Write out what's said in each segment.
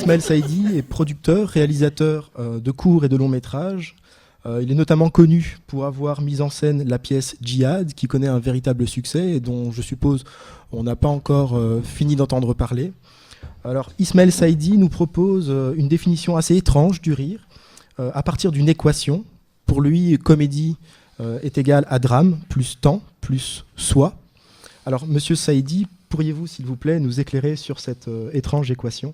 Ismaël Saïdi est producteur, réalisateur de courts et de longs métrages. Il est notamment connu pour avoir mis en scène la pièce Djihad, qui connaît un véritable succès et dont je suppose on n'a pas encore fini d'entendre parler. Alors Ismaël Saïdi nous propose une définition assez étrange du rire, à partir d'une équation. Pour lui, comédie est égale à drame, plus temps, plus soi. Alors monsieur Saïdi, pourriez-vous s'il vous plaît nous éclairer sur cette étrange équation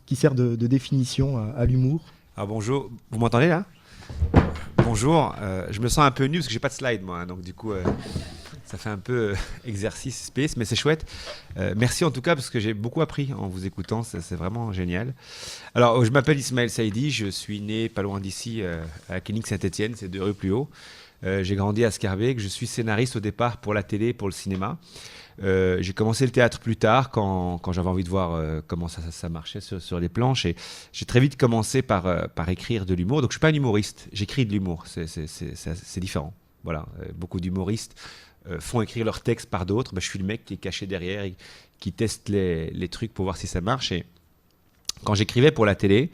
qui sert de définition à l'humour? Bonjour, vous m'entendez là? Bonjour, je me sens un peu nu parce que j'ai pas de slide moi, donc du coup ça fait un peu exercice space, mais c'est chouette. Merci en tout cas parce que j'ai beaucoup appris en vous écoutant, c'est vraiment génial. Alors je m'appelle Ismaël Saïdi, je suis né pas loin d'ici à Clinique-Saint-Étienne, c'est 2 rues plus haut. J'ai grandi à Scarbeck, je suis scénariste au départ pour la télé, pour le cinéma. J'ai commencé le théâtre plus tard quand j'avais envie de voir comment ça marchait sur les planches, et j'ai très vite commencé par écrire de l'humour. Donc je suis pas un humoriste, j'écris de l'humour, c'est différent. Voilà, beaucoup d'humoristes font écrire leurs textes par d'autres. Je suis le mec qui est caché derrière et qui teste les trucs pour voir si ça marche. Et quand j'écrivais pour la télé,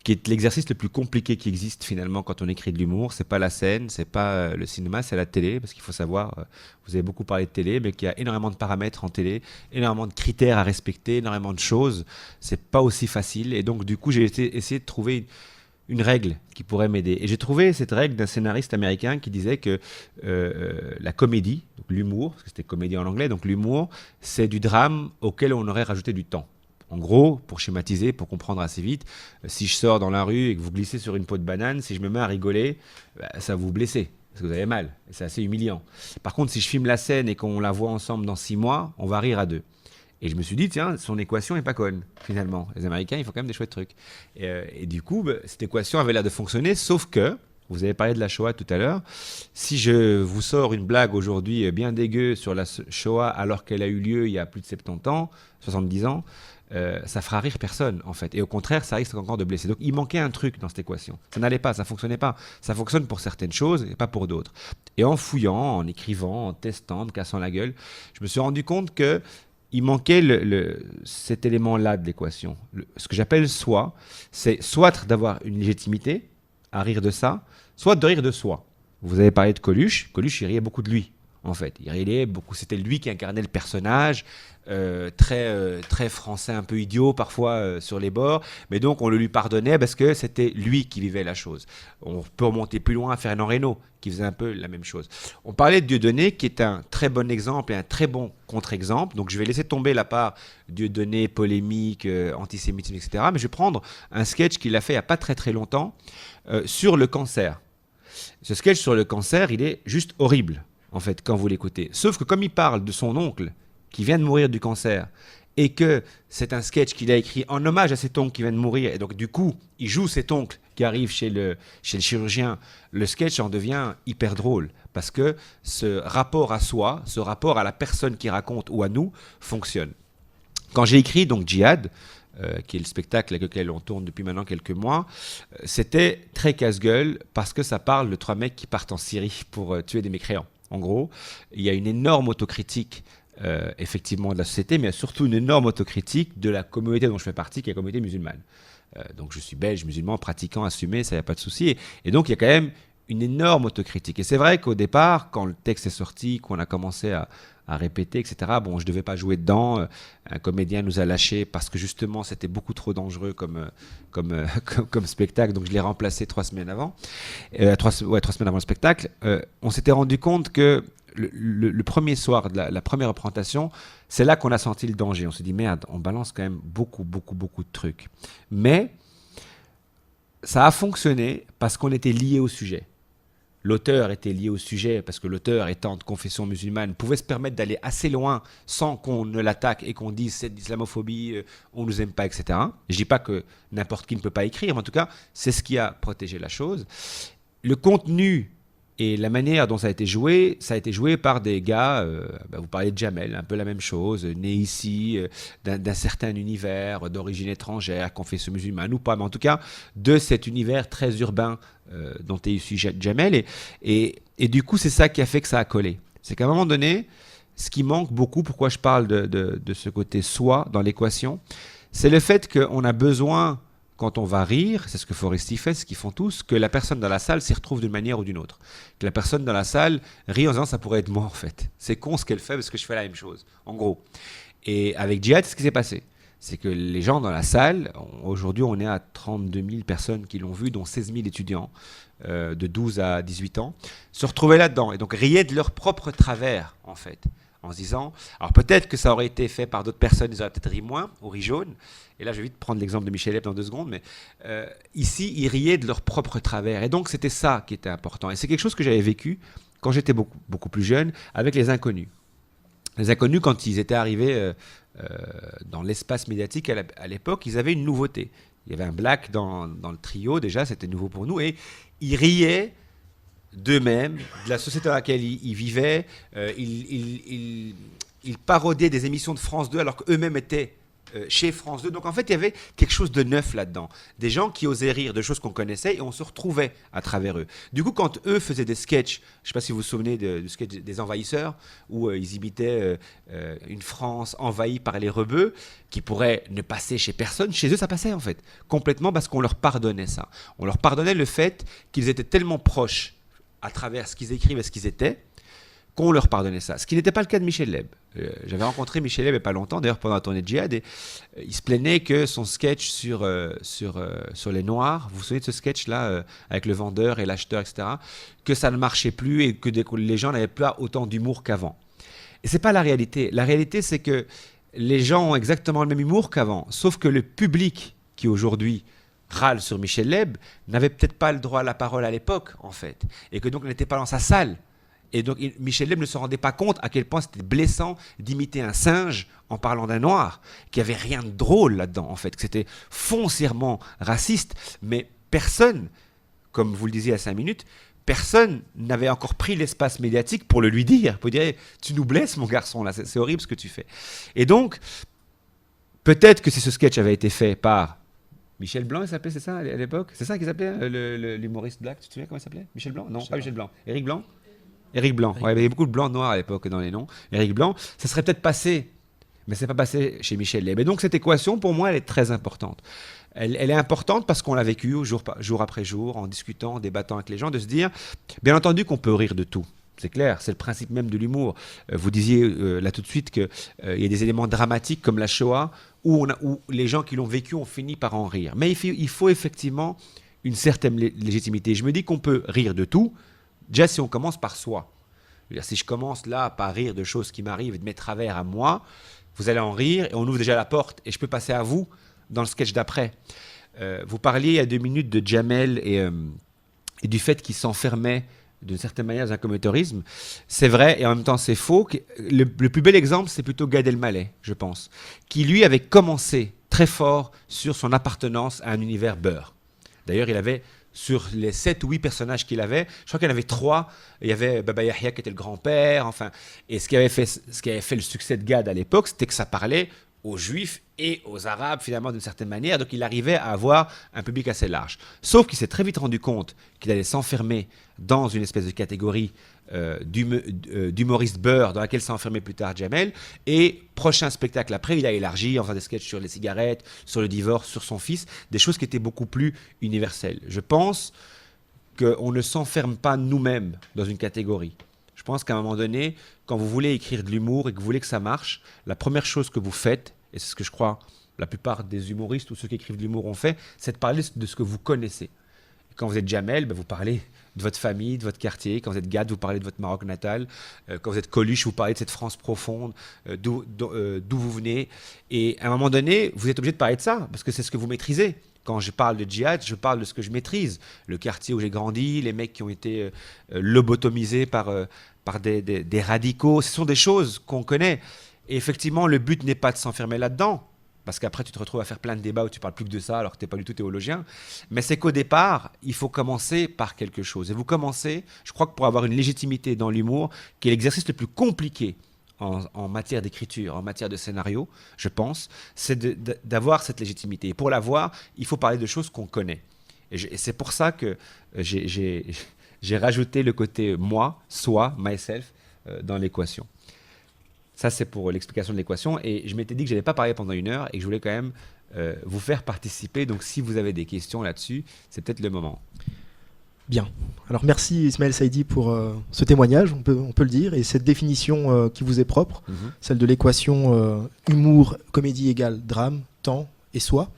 qui est l'exercice le plus compliqué qui existe finalement quand on écrit de l'humour. C'est pas la scène, c'est pas le cinéma, c'est la télé, parce qu'il faut savoir, vous avez beaucoup parlé de télé, mais qu'il y a énormément de paramètres en télé, énormément de critères à respecter, énormément de choses. C'est pas aussi facile, et donc du coup j'ai essayé de trouver une règle qui pourrait m'aider. Et j'ai trouvé cette règle d'un scénariste américain qui disait que la comédie, donc l'humour, parce que c'était comédie en anglais, donc l'humour, c'est du drame auquel on aurait rajouté du temps. En gros, pour schématiser, pour comprendre assez vite, si je sors dans la rue et que vous glissez sur une peau de banane, si je me mets à rigoler, ça va vous blesser, parce que vous avez mal. Et c'est assez humiliant. Par contre, si je filme la scène et qu'on la voit ensemble dans 6 mois, on va rire à 2. Et je me suis dit, tiens, son équation n'est pas conne, finalement. Les Américains, ils font quand même des chouettes trucs. Et du coup, cette équation avait l'air de fonctionner, sauf que, vous avez parlé de la Shoah tout à l'heure, si je vous sors une blague aujourd'hui bien dégueu sur la Shoah alors qu'elle a eu lieu il y a plus de 70 ans, 70 ans, ça fera rire personne en fait, et au contraire ça risque encore de blesser. Donc il manquait un truc dans cette équation, ça n'allait pas, ça fonctionnait pas. Ça fonctionne pour certaines choses et pas pour d'autres. Et en fouillant, en écrivant, en testant, en me cassant la gueule, je me suis rendu compte que il manquait cet élément-là de l'équation. Ce que j'appelle soi, c'est soit d'avoir une légitimité à rire de ça, soit de rire de soi. Vous avez parlé de Coluche, il riait beaucoup de lui. En fait, il riait beaucoup. C'était lui qui incarnait le personnage, très français, un peu idiot parfois sur les bords. Mais donc, on le lui pardonnait parce que c'était lui qui vivait la chose. On peut remonter plus loin à Fernand Reynaud, qui faisait un peu la même chose. On parlait de Dieudonné, qui est un très bon exemple et un très bon contre-exemple. Donc, je vais laisser tomber la part Dieudonné, polémique, antisémitisme, etc. Mais je vais prendre un sketch qu'il a fait il n'y a pas très très longtemps sur le cancer. Ce sketch sur le cancer, il est juste horrible, en fait, quand vous l'écoutez. Sauf que comme il parle de son oncle qui vient de mourir du cancer, et que c'est un sketch qu'il a écrit en hommage à cet oncle qui vient de mourir, et donc du coup, il joue cet oncle qui arrive chez le chirurgien, le sketch en devient hyper drôle, parce que ce rapport à soi, ce rapport à la personne qui raconte ou à nous, fonctionne. Quand j'ai écrit donc Djihad, qui est le spectacle avec lequel on tourne depuis maintenant quelques mois, c'était très casse-gueule parce que ça parle de 3 mecs qui partent en Syrie pour tuer des mécréants. En gros, il y a une énorme autocritique effectivement de la société, mais il y a surtout une énorme autocritique de la communauté dont je fais partie, qui est la communauté musulmane. Donc je suis belge, musulman, pratiquant, assumé, ça n'y a pas de souci. Et donc il y a quand même une énorme autocritique. Et c'est vrai qu'au départ, quand le texte est sorti, qu'on a commencé à répéter, etc., bon, je ne devais pas jouer dedans. Un comédien nous a lâchés parce que justement, c'était beaucoup trop dangereux comme spectacle. Donc, je l'ai remplacé 3 semaines avant. 3 semaines avant le spectacle. On s'était rendu compte que le premier soir de la première représentation, c'est là qu'on a senti le danger. On s'est dit, merde, on balance quand même beaucoup de trucs. Mais ça a fonctionné parce qu'on était liés au sujet. L'auteur était lié au sujet parce que l'auteur, étant de confession musulmane, pouvait se permettre d'aller assez loin sans qu'on ne l'attaque et qu'on dise c'est de l'islamophobie, on ne nous aime pas, etc. Je ne dis pas que n'importe qui ne peut pas écrire, mais en tout cas, c'est ce qui a protégé la chose. Le contenu et la manière dont ça a été joué par des gars, vous parlez de Jamel, un peu la même chose, né ici, d'un certain univers, d'origine étrangère, confession musulmane ou pas, mais en tout cas, de cet univers très urbain dont est issu Jamel. Et du coup, c'est ça qui a fait que ça a collé. C'est qu'à un moment donné, ce qui manque beaucoup, pourquoi je parle de ce côté soi dans l'équation, C'est le fait qu'on a besoin, quand on va rire, c'est ce que Foresti fait, ce qu'ils font tous, que la personne dans la salle s'y retrouve d'une manière ou d'une autre. Que la personne dans la salle rit en disant ça pourrait être moi en fait. C'est con ce qu'elle fait parce que je fais la même chose, en gros. Et avec Djihad, c'est ce qui s'est passé. C'est que les gens dans la salle, aujourd'hui on est à 32 000 personnes qui l'ont vu, dont 16 000 étudiants de 12 à 18 ans, se retrouvaient là-dedans et donc riaient de leur propre travers en fait. En se disant, alors peut-être que ça aurait été fait par d'autres personnes, ils auraient peut-être ri moins, ou ri jaune. Et là, je vais vite prendre l'exemple de Michel Leb dans 2 secondes, mais ici, ils riaient de leur propre travers. Et donc, c'était ça qui était important. Et c'est quelque chose que j'avais vécu quand j'étais beaucoup plus jeune avec les inconnus. Les inconnus, quand ils étaient arrivés dans l'espace médiatique à l'époque, ils avaient une nouveauté. Il y avait un black dans le trio, déjà, c'était nouveau pour nous, et ils riaient d'eux-mêmes, de la société dans laquelle ils vivaient. Ils parodiaient des émissions de France 2 alors qu'eux-mêmes étaient chez France 2. Donc en fait, il y avait quelque chose de neuf là-dedans. Des gens qui osaient rire de choses qu'on connaissait et on se retrouvait à travers eux. Du coup, quand eux faisaient des sketchs, je ne sais pas si vous vous souvenez du sketch des Envahisseurs, où ils imitaient une France envahie par les rebeux, qui pourrait ne passer chez personne, chez eux ça passait en fait. Complètement parce qu'on leur pardonnait ça. On leur pardonnait le fait qu'ils étaient tellement proches à travers ce qu'ils écrivent et ce qu'ils étaient, qu'on leur pardonnait ça. Ce qui n'était pas le cas de Michel Leb. J'avais rencontré Michel Leb il n'y a pas longtemps, d'ailleurs pendant la tournée de Djihad, et il se plaignait que son sketch sur les Noirs, vous vous souvenez de ce sketch-là, avec le vendeur et l'acheteur, etc., que ça ne marchait plus et que les gens n'avaient pas autant d'humour qu'avant. Et ce n'est pas la réalité. La réalité, c'est que les gens ont exactement le même humour qu'avant, sauf que le public qui aujourd'hui râle sur Michel Leb n'avait peut-être pas le droit à la parole à l'époque, en fait, et que donc il n'était pas dans sa salle. Et donc Michel Leb ne se rendait pas compte à quel point c'était blessant d'imiter un singe en parlant d'un noir, qu'il n'y avait rien de drôle là-dedans, en fait, que c'était foncièrement raciste, mais personne, comme vous le disiez à 5 minutes, personne n'avait encore pris l'espace médiatique pour le lui dire, pour dire « tu nous blesses mon garçon, là, c'est horrible ce que tu fais ». Et donc, peut-être que si ce sketch avait été fait par Michel Blanc, il s'appelait, c'est ça, à l'époque? C'est ça qu'il s'appelait, l'humoriste black? Tu te souviens comment il s'appelait? Michel Blanc? Non, pas Michel Blanc. Éric Blanc? Éric Blanc. Ouais, il y avait beaucoup de blancs noirs à l'époque dans les noms. Éric Blanc, ça serait peut-être passé, mais c'est pas passé chez Michel Leb. Et donc cette équation, pour moi, elle est très importante. Elle est importante parce qu'on l'a vécu jour après jour, en discutant, en débattant avec les gens, de se dire, bien entendu qu'on peut rire de tout. C'est clair, c'est le principe même de l'humour. Vous disiez là tout de suite qu'il y a des éléments dramatiques comme la Shoah, où les gens qui l'ont vécu ont fini par en rire. Mais il faut effectivement une certaine légitimité. Je me dis qu'on peut rire de tout, déjà si on commence par soi. Si je commence là par rire de choses qui m'arrivent et de mes travers à moi, vous allez en rire et on ouvre déjà la porte et je peux passer à vous dans le sketch d'après. Vous parliez il y a 2 minutes de Jamel et du fait qu'il s'enfermait d'une certaine manière dans un communautarisme. C'est vrai et en même temps c'est faux. Le plus bel exemple, c'est plutôt Gad Elmaleh, je pense, qui lui avait commencé très fort sur son appartenance à un univers beurre. D'ailleurs, il avait, sur les 7 ou 8 personnages qu'il avait, je crois qu'il y en avait 3. Il y avait Baba Yahya qui était le grand-père, enfin. Et ce qui avait fait le succès de Gad à l'époque, c'était que ça parlait aux Juifs et aux Arabes, finalement, d'une certaine manière. Donc, il arrivait à avoir un public assez large. Sauf qu'il s'est très vite rendu compte qu'il allait s'enfermer dans une espèce de catégorie d'humoriste beurre dans laquelle s'est enfermé plus tard Jamel. Et prochain spectacle après, il a élargi en faisant des sketchs sur les cigarettes, sur le divorce, sur son fils, des choses qui étaient beaucoup plus universelles. Je pense qu'on ne s'enferme pas nous-mêmes dans une catégorie. Je pense qu'à un moment donné, quand vous voulez écrire de l'humour et que vous voulez que ça marche, la première chose que vous faites, et c'est ce que je crois la plupart des humoristes ou ceux qui écrivent de l'humour ont fait, c'est de parler de ce que vous connaissez. Quand vous êtes Jamel, vous parlez de votre famille, de votre quartier. Quand vous êtes Gad, vous parlez de votre Maroc natal. Quand vous êtes Coluche, vous parlez de cette France profonde, d'où vous venez. Et à un moment donné, vous êtes obligé de parler de ça, parce que c'est ce que vous maîtrisez. Quand je parle de djihad, je parle de ce que je maîtrise. Le quartier où j'ai grandi, les mecs qui ont été lobotomisés par des radicaux. Ce sont des choses qu'on connaît. Et effectivement, le but n'est pas de s'enfermer là-dedans. Parce qu'après, tu te retrouves à faire plein de débats où tu parles plus que de ça, alors que tu n'es pas du tout théologien. Mais c'est qu'au départ, il faut commencer par quelque chose. Et vous commencez, je crois que pour avoir une légitimité dans l'humour, qui est l'exercice le plus compliqué en matière d'écriture, en matière de scénario, je pense, c'est d'avoir cette légitimité. Et pour l'avoir, il faut parler de choses qu'on connaît. Et c'est pour ça que j'ai rajouté le côté moi, soi, myself, dans l'équation. Ça, c'est pour l'explication de l'équation. Et je m'étais dit que je n'allais pas parler pendant 1 heure et que je voulais quand même vous faire participer. Donc, si vous avez des questions là-dessus, c'est peut-être le moment. Bien. Alors merci Ismaël Saidi pour ce témoignage, on peut le dire, et cette définition qui vous est propre, celle de l'équation humour, comédie égale drame, temps et soi.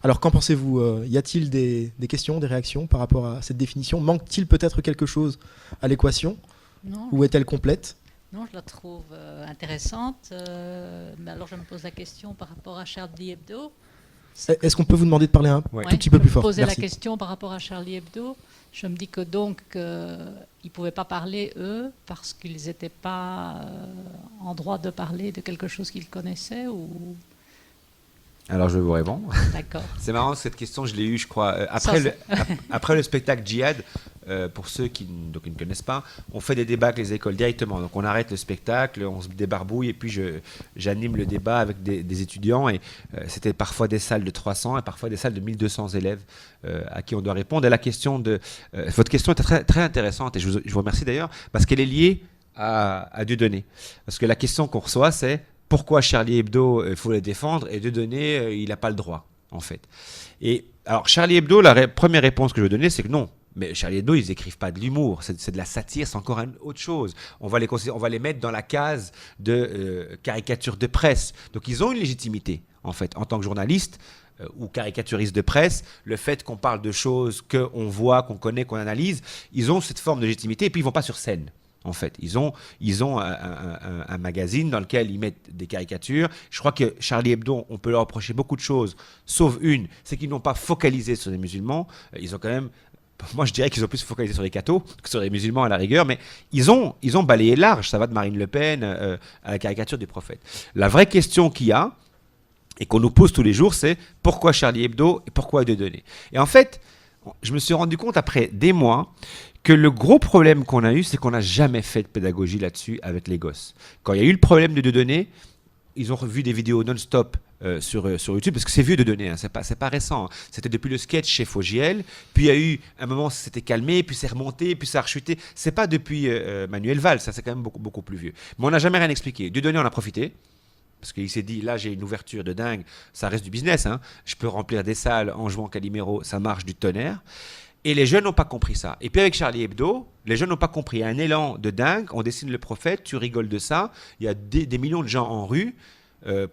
Alors qu'en pensez-vous? Y a-t-il des questions, des réactions par rapport à cette définition? Manque-t-il peut-être quelque chose à l'équation? Non, Ou est-elle complète? non, je la trouve intéressante. Mais alors je me pose la question par rapport à Charlie Hebdo. Est-ce qu'on peut vous demander de parler un Ouais. tout petit peu plus fort? Poser Merci. la question par rapport à Charlie Hebdo. Je me dis que donc ils ne pouvaient pas parler, eux, parce qu'ils n'étaient pas en droit de parler de quelque chose qu'ils connaissaient ou... Alors, je vais vous répondre. D'accord. C'est marrant, cette question, je l'ai eue, je crois, Ça, après le spectacle Djihad. Pour ceux qui ne connaissent pas, on fait des débats avec les écoles directement. Donc on arrête le spectacle, on se débarbouille et puis j'anime le débat avec des étudiants. Et c'était parfois des salles de 300 et parfois des salles de 1200 élèves à qui on doit répondre. Et la question votre question est très, très intéressante et je vous remercie d'ailleurs parce qu'elle est liée à Dieudonné. Parce que la question qu'on reçoit, c'est pourquoi Charlie Hebdo, il faut le défendre et Dieudonné, il n'a pas le droit, en fait. Et alors Charlie Hebdo, la première réponse que je vais donner, c'est que non. Mais Charlie Hebdo, ils n'écrivent pas de l'humour, c'est de la satire, c'est encore autre chose. On va les mettre dans la case de caricature de presse. Donc ils ont une légitimité, en fait, en tant que journaliste ou caricaturiste de presse. Le fait qu'on parle de choses qu'on voit, qu'on connaît, qu'on analyse, ils ont cette forme de légitimité et puis ils ne vont pas sur scène. En fait, ils ont un magazine dans lequel ils mettent des caricatures. Je crois que Charlie Hebdo, on peut leur reprocher beaucoup de choses, sauf une, c'est qu'ils n'ont pas focalisé sur les musulmans. Ils ont quand même... Moi, je dirais qu'ils ont plus focalisé sur les cathos que sur les musulmans à la rigueur, mais ils ont balayé large. Ça va de Marine Le Pen à la caricature du prophète. La vraie question qu'il y a, et qu'on nous pose tous les jours, c'est pourquoi Charlie Hebdo et pourquoi Dieudonné? Et en fait, je me suis rendu compte après des mois que le gros problème qu'on a eu, c'est qu'on n'a jamais fait de pédagogie là-dessus avec les gosses. Quand il y a eu le problème de Dieudonné, ils ont revu des vidéos non-stop sur YouTube, parce que c'est vieux de donner, hein, c'est pas récent. Hein. C'était depuis le sketch chez Fogiel, puis il y a eu un moment, ça s'était calmé, puis c'est remonté, puis ça a rechuté. C'est pas depuis Manuel Valls, ça c'est quand même beaucoup, beaucoup plus vieux. Mais on n'a jamais rien expliqué. Dieudonné en a profité, parce qu'il s'est dit, là j'ai une ouverture de dingue, ça reste du business, hein. Je peux remplir des salles en jouant Calimero, ça marche du tonnerre. Et les jeunes n'ont pas compris ça. Et puis avec Charlie Hebdo, les jeunes n'ont pas compris. Il y a un élan de dingue, on dessine le prophète, tu rigoles de ça, il y a des millions de gens en rue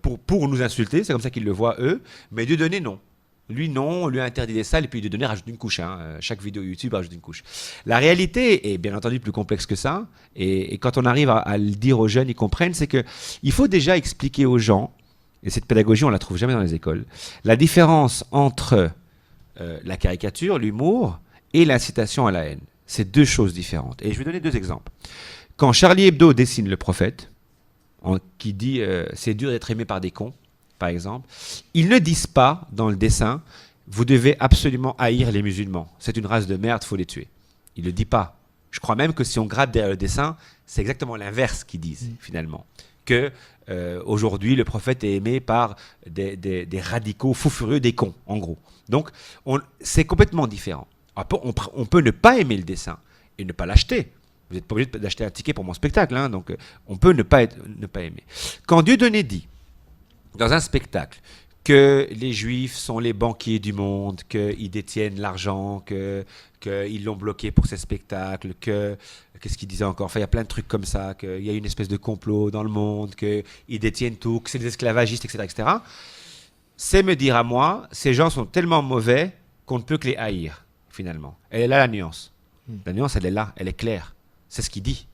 pour nous insulter, c'est comme ça qu'ils le voient eux, mais Dieudonné non. Lui non, on lui a interdit des salles et puis Dieudonné rajoute une couche. Hein. Chaque vidéo YouTube rajoute une couche. La réalité est bien entendu plus complexe que ça, et quand on arrive à le dire aux jeunes, ils comprennent, c'est qu'il faut déjà expliquer aux gens, et cette pédagogie on la trouve jamais dans les écoles, la différence entre la caricature, l'humour et l'incitation à la haine. C'est deux choses différentes. Et je vais donner deux exemples. Quand Charlie Hebdo dessine le prophète, qui dit c'est dur d'être aimé par des cons, par exemple, ils ne disent pas dans le dessin vous devez absolument haïr les musulmans. C'est une race de merde, faut les tuer. Il ne le dit pas. Je crois même que si on gratte derrière le dessin, c'est exactement l'inverse qu'ils disent finalement. Que aujourd'hui le prophète est aimé par des radicaux fous furieux, des cons, en gros. Donc c'est complètement différent. On peut ne pas aimer le dessin et ne pas l'acheter. Vous n'êtes pas obligé d'acheter un ticket pour mon spectacle, hein, donc on peut ne pas aimer. Quand Dieudonné dit dans un spectacle que les Juifs sont les banquiers du monde, qu'ils détiennent l'argent, qu'ils l'ont bloqué pour ces spectacles, qu'est-ce qu'il disait encore? Enfin, il y a plein de trucs comme ça, qu'il y a une espèce de complot dans le monde, qu'ils détiennent tout, que c'est des esclavagistes, etc., etc. C'est me dire à moi, ces gens sont tellement mauvais qu'on ne peut que les haïr, finalement. Elle est là la nuance. La nuance, elle est là, elle est claire. C'est ce qu'il dit.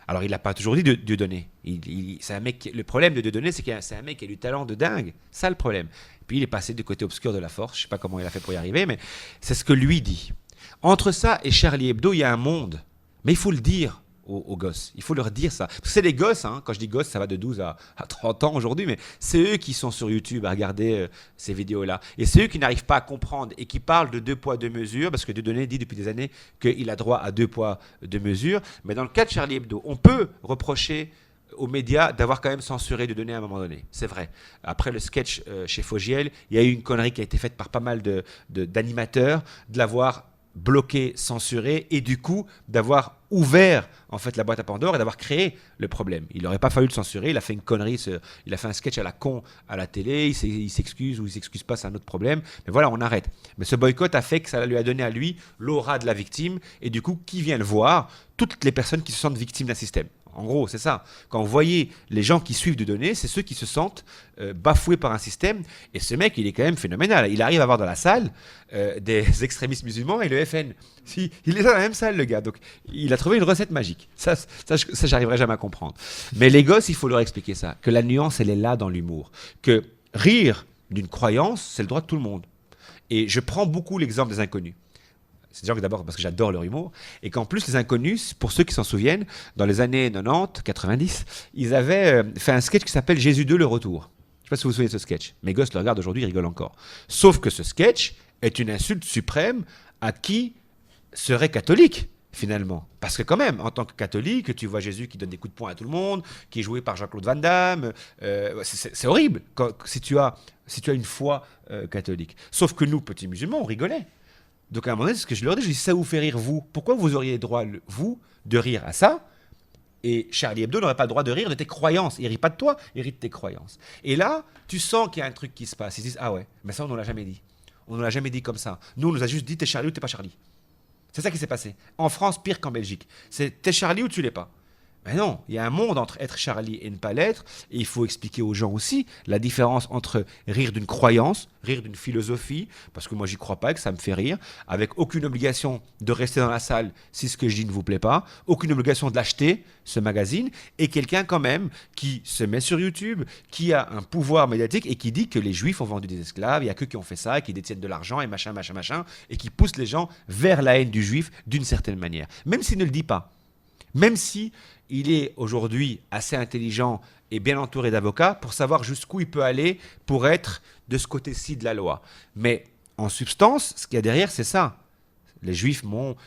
Alors, il n'a pas toujours dit Dieudonné. C'est un mec, le problème de Dieudonné, c'est que c'est un mec qui a du talent de dingue. Ça, le problème. Puis, il est passé du côté obscur de la force. Je ne sais pas comment il a fait pour y arriver, mais c'est ce que lui dit. Entre ça et Charlie Hebdo, il y a un monde. Mais il faut le dire aux gosses. Il faut leur dire ça. Parce que c'est les gosses, hein. Quand je dis gosses, ça va de 12 à 30 ans aujourd'hui, mais c'est eux qui sont sur YouTube à regarder ces vidéos-là. Et c'est eux qui n'arrivent pas à comprendre et qui parlent de 2 poids, 2 mesures, parce que Dieudonné dit depuis des années qu'il a droit à 2 poids, 2 mesures. Mais dans le cas de Charlie Hebdo, on peut reprocher aux médias d'avoir quand même censuré Dieudonné à un moment donné. C'est vrai. Après le sketch chez Fogiel, il y a eu une connerie qui a été faite par pas mal d'animateurs, de l'avoir bloqué, censuré, et du coup d'avoir ouvert en fait la boîte à Pandore et d'avoir créé le problème. Il n'aurait pas fallu le censurer, il a fait une connerie, il a fait un sketch à la con à la télé, il s'excuse ou il s'excuse pas, c'est un autre problème, mais voilà, on arrête. Mais ce boycott a fait que ça lui a donné à lui l'aura de la victime, et du coup, qui vient le voir? Toutes les personnes qui se sentent victimes d'un système. En gros, c'est ça. Quand vous voyez les gens qui suivent Dieudonné, c'est ceux qui se sentent bafoués par un système. Et ce mec, il est quand même phénoménal. Il arrive à avoir dans la salle des extrémistes musulmans et le FN. Si, il est dans la même salle, le gars. Donc, il a trouvé une recette magique. Ça j'arriverai jamais à comprendre. Mais les gosses, il faut leur expliquer ça. Que la nuance, elle est là dans l'humour. Que rire d'une croyance, c'est le droit de tout le monde. Et je prends beaucoup l'exemple des inconnus. C'est des gens que d'abord parce que j'adore leur humour, et qu'en plus les inconnus, pour ceux qui s'en souviennent, dans les années 90, 90, ils avaient fait un sketch qui s'appelle Jésus II le retour. Je ne sais pas si vous vous souvenez de ce sketch. Mes gosses le regardent aujourd'hui, ils rigolent encore. Sauf que ce sketch est une insulte suprême à qui serait catholique, finalement. Parce que quand même, en tant que catholique, tu vois Jésus qui donne des coups de poing à tout le monde, qui est joué par Jean-Claude Van Damme, c'est horrible si tu as une foi catholique. Sauf que nous, petits musulmans, on rigolait. Donc à un moment donné, c'est ce que je leur dis, je dis, ça vous fait rire vous. Pourquoi vous auriez le droit, vous, de rire à ça? Et Charlie Hebdo n'aurait pas le droit de rire de tes croyances. Il rit pas de toi, il rit de tes croyances. Et là, tu sens qu'il y a un truc qui se passe. Ils disent, ah ouais, mais ça on ne l'a jamais dit. On ne l'a jamais dit comme ça. Nous, on nous a juste dit, t'es Charlie ou t'es pas Charlie. C'est ça qui s'est passé. En France, pire qu'en Belgique. C'est t'es Charlie ou tu l'es pas. Mais non, il y a un monde entre être Charlie et ne pas l'être, et il faut expliquer aux gens aussi la différence entre rire d'une croyance, rire d'une philosophie, parce que moi j'y crois pas et que ça me fait rire, avec aucune obligation de rester dans la salle si ce que je dis ne vous plaît pas, aucune obligation de l'acheter, ce magazine, et quelqu'un quand même qui se met sur YouTube, qui a un pouvoir médiatique et qui dit que les Juifs ont vendu des esclaves, il y a que qui ont fait ça, qui détiennent de l'argent et machin, machin, machin, et qui pousse les gens vers la haine du Juif d'une certaine manière, même s'il ne le dit pas. Même si il est aujourd'hui assez intelligent et bien entouré d'avocats pour savoir jusqu'où il peut aller pour être de ce côté-ci de la loi. Mais en substance, ce qu'il y a derrière, c'est ça. Les Juifs m'ont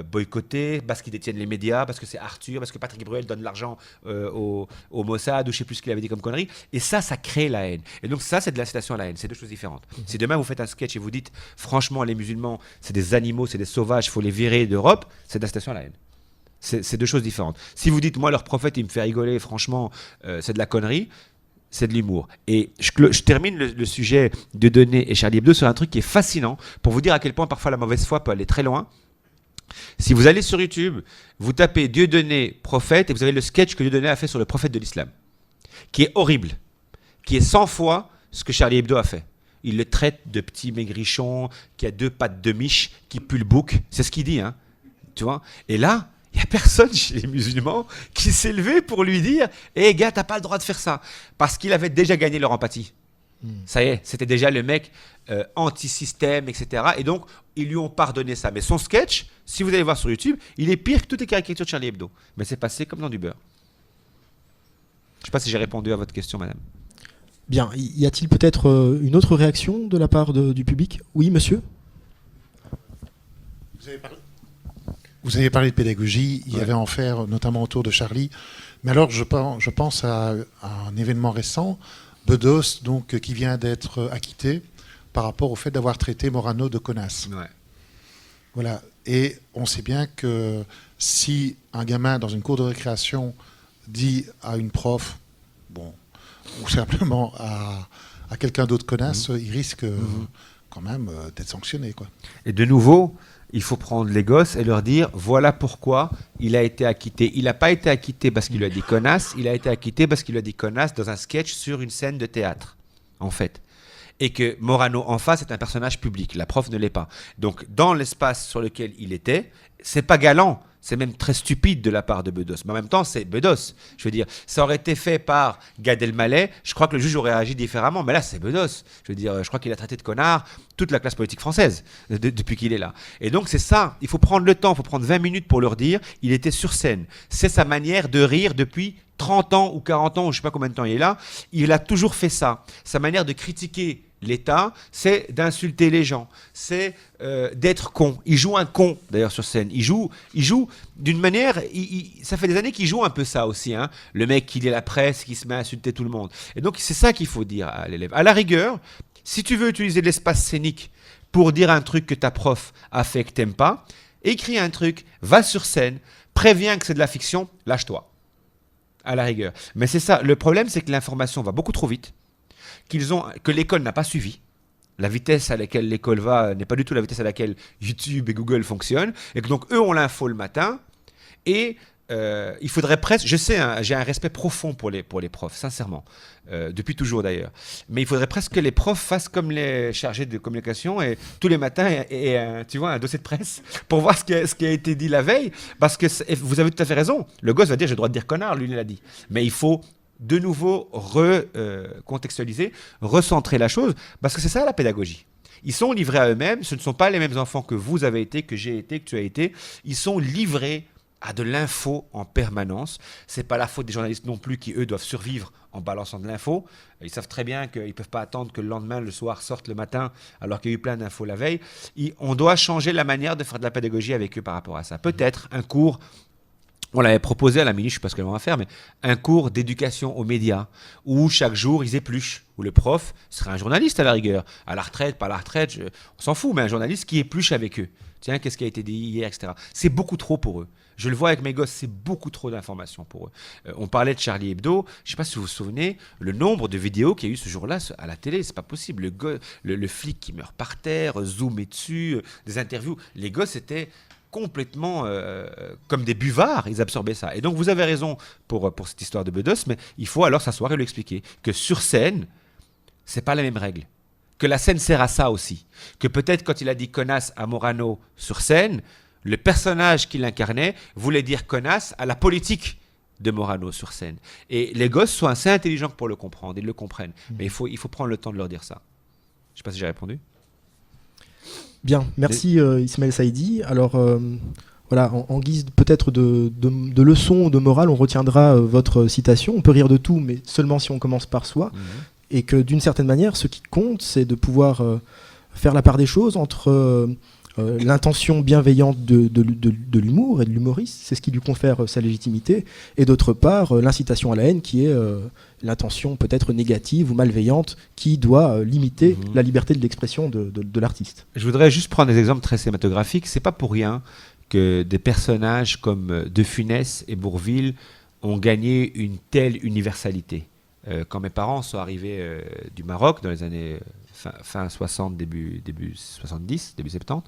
boycotté parce qu'ils détiennent les médias, parce que c'est Arthur, parce que Patrick Bruel donne de l'argent au Mossad, ou je ne sais plus ce qu'il avait dit comme connerie. Et ça crée la haine. Et donc ça, c'est de l'incitation à la haine. C'est deux choses différentes. Si demain, vous faites un sketch et vous dites, franchement, les musulmans, c'est des animaux, c'est des sauvages, il faut les virer d'Europe, c'est de l'incitation à la haine. C'est deux choses différentes. Si vous dites, moi, leur prophète, il me fait rigoler, franchement, c'est de la connerie, c'est de l'humour. Et je termine le sujet de Dieudonné et Charlie Hebdo sur un truc qui est fascinant, pour vous dire à quel point parfois la mauvaise foi peut aller très loin. Si vous allez sur YouTube, vous tapez Dieudonné prophète, et vous avez le sketch que Dieudonné a fait sur le prophète de l'islam, qui est horrible, qui est 100 fois ce que Charlie Hebdo a fait. Il le traite de petit maigrichon, qui a 2 pattes de miche, qui pue le bouc. C'est ce qu'il dit, hein. Tu vois. Et là, il n'y a personne chez les musulmans qui s'est levé pour lui dire « Hé gars, t'as pas le droit de faire ça ». Parce qu'il avait déjà gagné leur empathie. Ça y est, c'était déjà le mec anti-système, etc. Et donc, ils lui ont pardonné ça. Mais son sketch, si vous allez voir sur YouTube, il est pire que toutes les caricatures de Charlie Hebdo. Mais c'est passé comme dans du beurre. Je ne sais pas si j'ai répondu à votre question, madame. Bien, y a-t-il peut-être une autre réaction de la part du public? Oui, monsieur? Vous avez parlé de pédagogie, il y avait en faire notamment autour de Charlie. Mais alors je pense à un événement récent, Bedos, donc, qui vient d'être acquitté par rapport au fait d'avoir traité Morano de connasse. Ouais. Voilà. Et on sait bien que si un gamin dans une cour de récréation dit à une prof, bon, ou simplement à quelqu'un d'autre connasse, il risque quand même d'être sanctionné, quoi. Et de nouveau, il faut prendre les gosses et leur dire voilà pourquoi il a été acquitté. Il n'a pas été acquitté parce qu'il lui a dit connasse, il a été acquitté parce qu'il lui a dit connasse dans un sketch sur une scène de théâtre, en fait. Et que Morano en face est un personnage public, la prof ne l'est pas. Donc dans l'espace sur lequel il était, c'est pas galant, c'est même très stupide de la part de Bedos. Mais en même temps, c'est Bedos. Je veux dire, ça aurait été fait par Gad Elmaleh, je crois que le juge aurait agi différemment. Mais là, c'est Bedos. Je veux dire, je crois qu'il a traité de connard toute la classe politique française depuis qu'il est là. Et donc, c'est ça. Il faut prendre le temps, il faut prendre 20 minutes pour leur dire, il était sur scène. C'est sa manière de rire depuis 30 ans ou 40 ans, ou je ne sais pas combien de temps il est là. Il a toujours fait ça. Sa manière de critiquer l'État, c'est d'insulter les gens, c'est d'être con. Il joue un con, d'ailleurs, sur scène. Il joue d'une manière... ça fait des années qu'il joue un peu ça aussi. Hein. Le mec qui lit la presse, qui se met à insulter tout le monde. Et donc, c'est ça qu'il faut dire à l'élève. À la rigueur, si tu veux utiliser l'espace scénique pour dire un truc que ta prof a fait que t'aimes pas, écris un truc, va sur scène, préviens que c'est de la fiction, lâche-toi. À la rigueur. Mais c'est ça, le problème c'est que l'information va beaucoup trop vite, que l'école n'a pas suivi. La vitesse à laquelle l'école va n'est pas du tout la vitesse à laquelle YouTube et Google fonctionnent, et que donc eux ont l'info le matin, et il faudrait presque, je sais, hein, j'ai un respect profond pour les profs, sincèrement, depuis toujours d'ailleurs, mais il faudrait presque que les profs fassent comme les chargés de communication, et tous les matins, tu vois, un dossier de presse, pour voir ce qui a été dit la veille, parce que vous avez tout à fait raison, le gosse va dire, j'ai le droit de dire connard, lui il l'a dit, mais il faut de nouveau recontextualiser, recentrer la chose, parce que c'est ça la pédagogie. Ils sont livrés à eux-mêmes, ce ne sont pas les mêmes enfants que vous avez été, que j'ai été, que tu as été, ils sont livrés à de l'info en permanence. C'est pas la faute des journalistes non plus qui, eux, doivent survivre en balançant de l'info. Ils savent très bien qu'ils ne peuvent pas attendre que le lendemain, le soir, sorte le matin, alors qu'il y a eu plein d'infos la veille. On doit changer la manière de faire de la pédagogie avec eux par rapport à ça. Peut-être un cours, on l'avait proposé à la mini, je ne sais pas ce qu'elle va faire, mais un cours d'éducation aux médias, où chaque jour, ils épluchent, où le prof serait un journaliste à la rigueur, à la retraite, pas à la retraite, on s'en fout, mais un journaliste qui épluche avec eux. Tiens, qu'est-ce qui a été dit hier, etc. C'est beaucoup trop pour eux. Je le vois avec mes gosses, c'est beaucoup trop d'informations pour eux. On parlait de Charlie Hebdo, je ne sais pas si vous vous souvenez, le nombre de vidéos qu'il y a eu ce jour-là à la télé, c'est pas possible. Le flic qui meurt par terre, zoomé dessus, des interviews. Les gosses étaient complètement comme des buvards, ils absorbaient ça. Et donc vous avez raison pour cette histoire de Bedos, mais il faut alors s'asseoir et lui expliquer que sur scène, c'est pas la même règle. Que la scène sert à ça aussi. Que peut-être quand il a dit connasse à Morano sur scène, le personnage qu'il incarnait voulait dire connasse à la politique de Morano sur scène. Et les gosses sont assez intelligents pour le comprendre, ils le comprennent. Mais il faut prendre le temps de leur dire ça. Je ne sais pas si j'ai répondu. Bien, merci Ismaël Saïdi. Alors voilà, en guise peut-être de leçon ou de morale, on retiendra votre citation. On peut rire de tout, mais seulement si on commence par soi. Et que d'une certaine manière, ce qui compte, c'est de pouvoir faire la part des choses entre l'intention bienveillante de l'humour et de l'humoriste, c'est ce qui lui confère sa légitimité, et d'autre part, l'incitation à la haine qui est l'intention peut-être négative ou malveillante qui doit limiter la liberté de l'expression de l'artiste. Je voudrais juste prendre des exemples très cinématographiques. C'est pas pour rien que des personnages comme De Funès et Bourvil ont gagné une telle universalité. Quand mes parents sont arrivés du Maroc dans les années fin 60, début 70, début 70,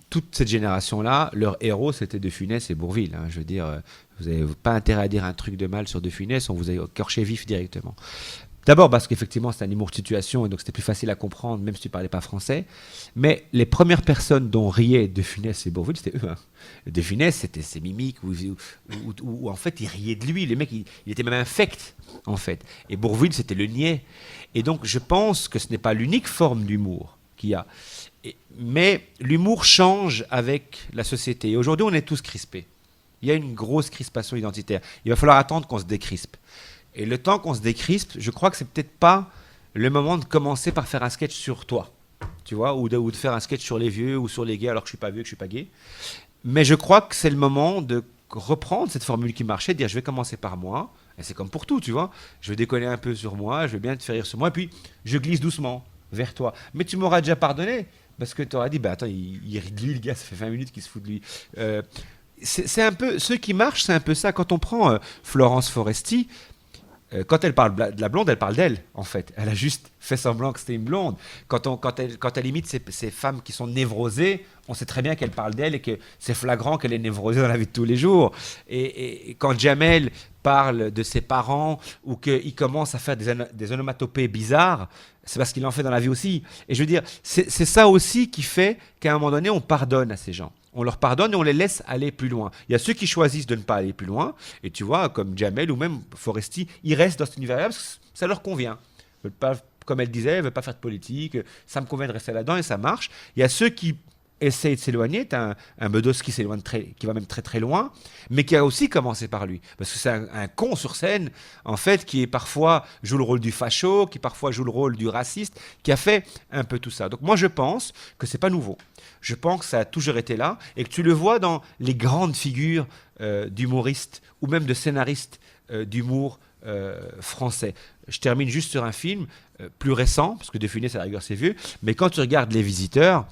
toute cette génération-là, leur héros, c'était De Funès et Bourvil. Hein. Je veux dire, vous n'avez pas intérêt à dire un truc de mal sur De Funès, on vous a écorché vif directement. D'abord parce qu'effectivement, c'est un humour de situation, et donc c'était plus facile à comprendre, même si tu ne parlais pas français. Mais les premières personnes dont riaient De Funès et Bourvil, c'était eux. Hein. De Funès, c'était ses mimiques, où en fait, il riait de lui. Le mec, il était même infect, en fait. Et Bourvil, c'était le niais. Et donc, je pense que ce n'est pas l'unique forme d'humour qu'il y a. Mais l'humour change avec la société. Et aujourd'hui, on est tous crispés. Il y a une grosse crispation identitaire. Il va falloir attendre qu'on se décrispe. Et le temps qu'on se décrispe, je crois que c'est peut-être pas le moment de commencer par faire un sketch sur toi, tu vois, ou de faire un sketch sur les vieux ou sur les gays alors que je suis pas vieux, que je suis pas gay. Mais je crois que c'est le moment de reprendre cette formule qui marchait, de dire je vais commencer par moi, et c'est comme pour tout, tu vois, je vais déconner un peu sur moi, je vais bien te faire rire sur moi, et puis je glisse doucement vers toi. Mais tu m'auras déjà pardonné, parce que tu auras dit, bah attends, il rit de lui, le gars, ça fait 20 minutes qu'il se fout de lui. C'est un peu, ce qui marche, c'est un peu ça. Quand on prend Florence Foresti, quand elle parle de la blonde, elle parle d'elle, en fait. Elle a juste fait semblant que c'était une blonde. Quand elle imite ces femmes qui sont névrosées, on sait très bien qu'elle parle d'elle et que c'est flagrant qu'elle est névrosée dans la vie de tous les jours. Et quand Jamel parle de ses parents ou qu'il commence à faire des onomatopées bizarres, c'est parce qu'il en fait dans la vie aussi. Et je veux dire, c'est ça aussi qui fait qu'à un moment donné, on pardonne à ces gens. On leur pardonne et on les laisse aller plus loin. Il y a ceux qui choisissent de ne pas aller plus loin. Et tu vois, comme Jamel ou même Foresti, ils restent dans cet univers-là parce que ça leur convient. Ils veulent pas, comme elle disait, ils ne veulent pas faire de politique. Ça me convient de rester là-dedans et ça marche. Il y a ceux qui essayent de s'éloigner. Tu as un Bedos qui s'éloigne qui va même très très loin, mais qui a aussi commencé par lui. Parce que c'est un con sur scène, en fait, qui est parfois joue le rôle du facho, qui parfois joue le rôle du raciste, qui a fait un peu tout ça. Donc moi, je pense que c'est pas nouveau. Je pense que ça a toujours été là et que tu le vois dans les grandes figures d'humoristes ou même de scénaristes d'humour français. Je termine juste sur un film plus récent, parce que De Funès, à la rigueur, c'est vieux, mais quand tu regardes Les Visiteurs,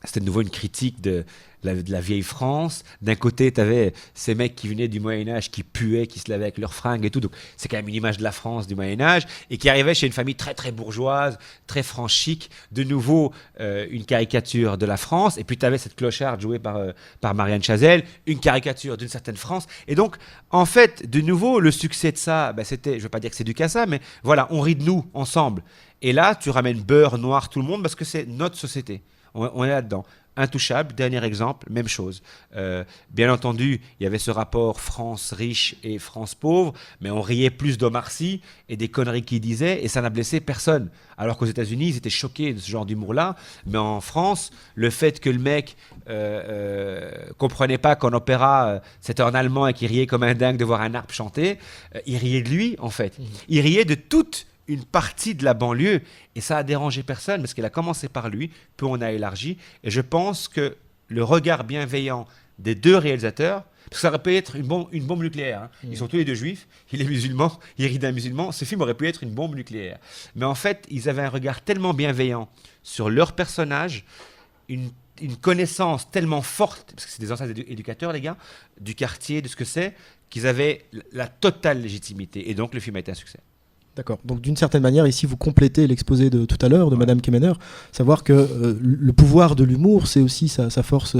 c'était de nouveau une critique de la vieille France. D'un côté, tu avais ces mecs qui venaient du Moyen-Âge, qui puaient, qui se lavaient avec leurs fringues et tout. Donc, c'est quand même une image de la France du Moyen-Âge. Et qui arrivaient chez une famille très, très bourgeoise, très franche, chic. De nouveau, une caricature de la France. Et puis, tu avais cette clocharde jouée par Marianne Chazelle, une caricature d'une certaine France. Et donc, en fait, de nouveau, le succès de ça, c'était, je ne veux pas dire que c'est du cassa, mais voilà, on rit de nous ensemble. Et là, tu ramènes beurre, noir, tout le monde, parce que c'est notre société. On est là-dedans. Intouchable, dernier exemple, même chose. Bien entendu, il y avait ce rapport France riche et France pauvre, mais on riait plus d'Omar Sy et des conneries qu'il disait, et ça n'a blessé personne. Alors qu'aux États-Unis, ils étaient choqués de ce genre d'humour-là. Mais en France, le fait que le mec comprenait pas qu'en opéra, c'était en allemand et qu'il riait comme un dingue de voir un harpe chanter, il riait de lui, en fait. Il riait de toute une partie de la banlieue, et ça a dérangé personne parce qu'il a commencé par lui, puis on a élargi, et je pense que le regard bienveillant des deux réalisateurs, parce que ça aurait pu être une bombe nucléaire, hein. Ils sont tous les deux juifs, il est musulman, il rit d'un musulman, ce film aurait pu être une bombe nucléaire. Mais en fait, ils avaient un regard tellement bienveillant sur leur personnage, une connaissance tellement forte, parce que c'est des anciens éducateurs, les gars, du quartier, de ce que c'est, qu'ils avaient la totale légitimité, et donc le film a été un succès. D'accord. Donc d'une certaine manière, ici, vous complétez l'exposé de tout à l'heure de Madame Kemener, savoir que le pouvoir de l'humour, c'est aussi sa force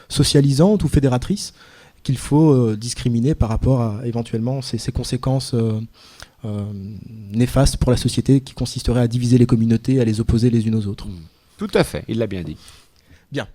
socialisante ou fédératrice, qu'il faut discriminer par rapport à éventuellement ces conséquences néfastes pour la société qui consisteraient à diviser les communautés, à les opposer les unes aux autres. Tout à fait, il l'a bien dit. Bien.